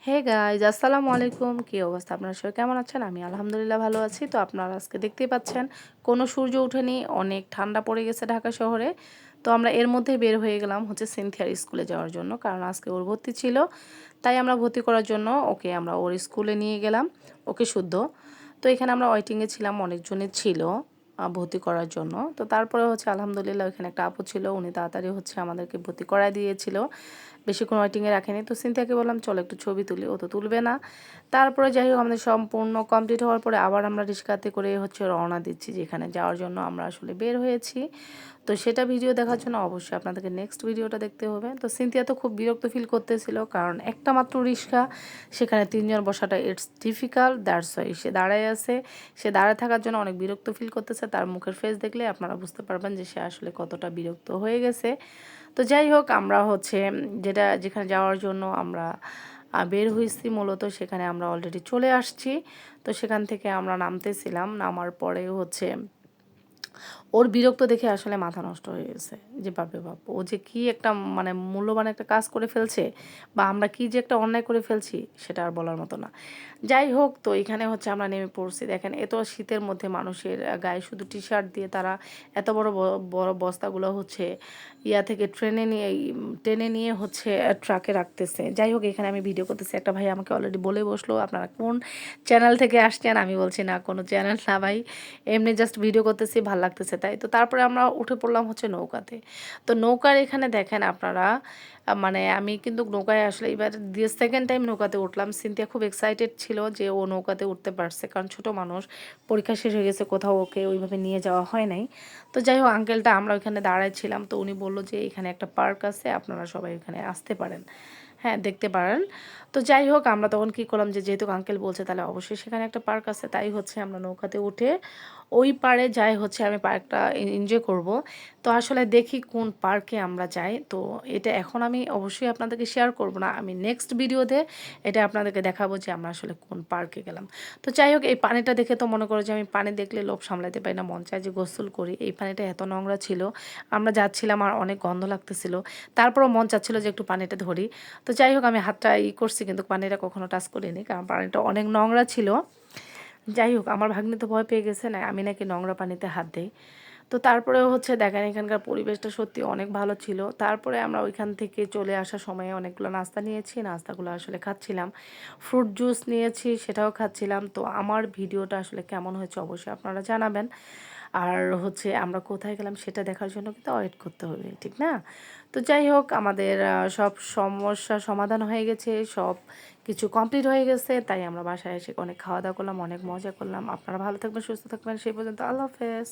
Hey guys আসসালামু আলাইকুম, কী অবস্থা? আপনারা সবাই কেমন আছেন? আমি আলহামদুলিল্লাহ ভালো আছি। তো আপনারা আজকে দেখতেই পাচ্ছেন কোনো সূর্য ওঠেনি, অনেক ঠান্ডা পড়ে গেছে ঢাকা শহরে। তো আমরা এর মধ্যে বের হয়ে গেলাম হচ্ছে সিনথিয়ার স্কুলে যাওয়ার জন্য, কারণ আজকে ওর ভর্তি ছিল। তাই আমরা ভর্তি করার জন্য ওকে আমরা ওর স্কুলে নিয়ে গেলাম, ওকে শুদ্ধ। তো এখানে আমরা ওয়েটিংয়ে ছিলাম, অনেকজনের ছিল ভর্তি করার জন্য। তো তারপরে হচ্ছে আলহামদুলিল্লাহ ওখানে একটা আপু ছিল, উনি তাড়াতাড়ি হচ্ছে আমাদেরকে ভর্তি করায় দিয়েছিল, বেশিক্ষণ ওয়েটিংয়ে রাখেনি। তো সিনথিয়াকে বললাম চলো একটু ছবি তুলি, ও তো তুলবে না। তারপরে যাই হোক আমাদের সম্পূর্ণ কমপ্লিট হওয়ার পরে আবার আমরা রিক্সাতে করে হচ্ছে রওনা দিচ্ছি যেখানে যাওয়ার জন্য আমরা আসলে বের হয়েছি। তো সেটা ভিডিও দেখার জন্য অবশ্যই আপনাদেরকে নেক্সট ভিডিওটা দেখতে হবে। তো সিনথিয়া তো খুব বিরক্ত ফিল করতেছিল, কারণ একটা মাত্র রিক্সা, সেখানে তিনজন বসাটা ইটস ডিফিকাল্ট, দ্যাটস ওয়াই সে দাঁড়ায় আছে। সে দাঁড়ায় থাকার জন্য অনেক বিরক্ত ফিল করতেছে। তার মুখের ফেস দেখলে আপনারা বুঝতে পারবেন যে সে আসলে কতটা বিরক্ত হয়ে গেছে। তো যাই হোক আমরা হচ্ছে যেখানে যাওয়ার জন্য আমরা বের হয়েছি মূলত, সেখানে আমরা অলরেডি চলে আসছি। তো সেখান থেকে আমরা নামতেছিলাম, নামার পরে হচ্ছে ওর বিরক্ত দেখে আসলে মাথা নষ্ট হয়ে গেছে, যে বাপরে বাপ, ও যে কি একটা মানে মূল্যবান একটা কাজ করে ফেলছে, বা আমরা কি যে একটা অন্যায় করে ফেলছি সেটা আর বলার মতো না। যাই হোক, তো এখানে হচ্ছে আমরা নেমে পড়ছি। দেখেন এত শীতের মধ্যে মানুষের গায়ে শুধু টি শার্ট দিয়ে তারা এত বড় বড় বস্তাগুলো হচ্ছে ইয়া থেকে টেনে নিয়ে হচ্ছে ট্রাকে রাখতেছে। যাই হোক, এখানে আমি ভিডিও করতেছি, একটা ভাই আমাকে অলরেডি বলে বসলো আপনারা কোন চ্যানেল থেকে আসছেন। আমি বলছি না, কোনো চ্যানেল না ভাই, এমনি জাস্ট ভিডিও করতেছি, ভাল লাগতেছে তাই। তো তারপরে আমরা উঠে পড়লাম হচ্ছে নৌকাতে। তো নৌকার এখানে দেখেন আপনারা, মানে আমি কিন্তু নৌকায় আসলে এবার দিয়ে সেকেন্ড টাইম নৌকাতে উঠলাম। সিনথিয়া খুব এক্সাইটেড ছিল যে ও নৌকাতে উঠতে পারছে, কারণ ছোট মানুষ, পরীক্ষা শেষ হয়ে গেছে, কোথাও ওকে ওইভাবে নিয়ে যাওয়া হয় নাই। তো যাই হোক, আঙ্কেলটা আমরা ওইখানে দাঁড়াইছিলাম, তো উনি বললো যে এখানে একটা পার্ক আছে, আপনারা সবাই ওখানে আসতে পারেন, হ্যাঁ দেখতে পারেন। তো যাই হোক, আমরা তখন কী করলাম, যে যেহেতু আঙ্কেল বলছে তাহলে অবশ্যই সেখানে একটা পার্ক আছে, তাই হচ্ছে আমরা নৌকাতে উঠে ওই পাড়ে যাই হচ্ছে আমি পার্কটা এনজয় করব। তো আসলে দেখি কোন পার্কে আমরা যাই। তো এটা এখন আমি অবশ্যই আপনাদেরকে শেয়ার করব না, আমি নেক্সট ভিডিওতে এটা আপনাদেরকে দেখাবো যে আমরা আসলে কোন পার্কে গেলাম। তো যাই হোক, এই পানিটা দেখে তো মনে করো যে আমি পানি দেখলে লোভ সামলাতে পারি না, মন চায় যে গোসল করি। এই পানিটা এত নোংরা ছিল, আমরা যাচ্ছিলাম আর অনেক গন্ধ লাগতেছিল, তারপরও মন চাচ্ছিল যে একটু পানিটা ধরি। তো যাই হোক, আমি হাতটা করছি কিন্তু পানিটা কখনো টাচ করিনি, কারণ পানিটা অনেক নোংরা ছিল। যাই হোক, আমার ভাগ্নি তো ভয় পেয়ে গেছে, না আমি নাকি নোংরা পানিতে হাত দিই। তো তারপরেও হচ্ছে দেখেন এখানকার পরিবেশটা সত্যি অনেক ভালো ছিল। তারপরে আমরা ওইখান থেকে চলে আসার সময়ে অনেকগুলো নাস্তা নিয়েছি, নাস্তাগুলো আসলে খাচ্ছিলাম। ফ্রুট জুস নিয়েছি, সেটাও খাচ্ছিলাম। তো আমার ভিডিওটা আসলে কেমন হয়েছে অবশ্যই আপনারা জানাবেন। আর হচ্ছে আমরা কোথায় গেলাম সেটা দেখার জন্য কিন্তু ওয়েট করতে হবে, ঠিক না? তো যাই হোক, আমাদের সব সমস্যা সমাধান হয়ে গেছে, সব কিছু কমপ্লিট হয়ে গেছে। তাই আমরা বাসায় এসে অনেক খাওয়া দাওয়া করলাম, অনেক মজা করলাম। আপনারা ভালো থাকবেন, সুস্থ থাকবেন, সেই পর্যন্ত আল্লাহ হাফেজ।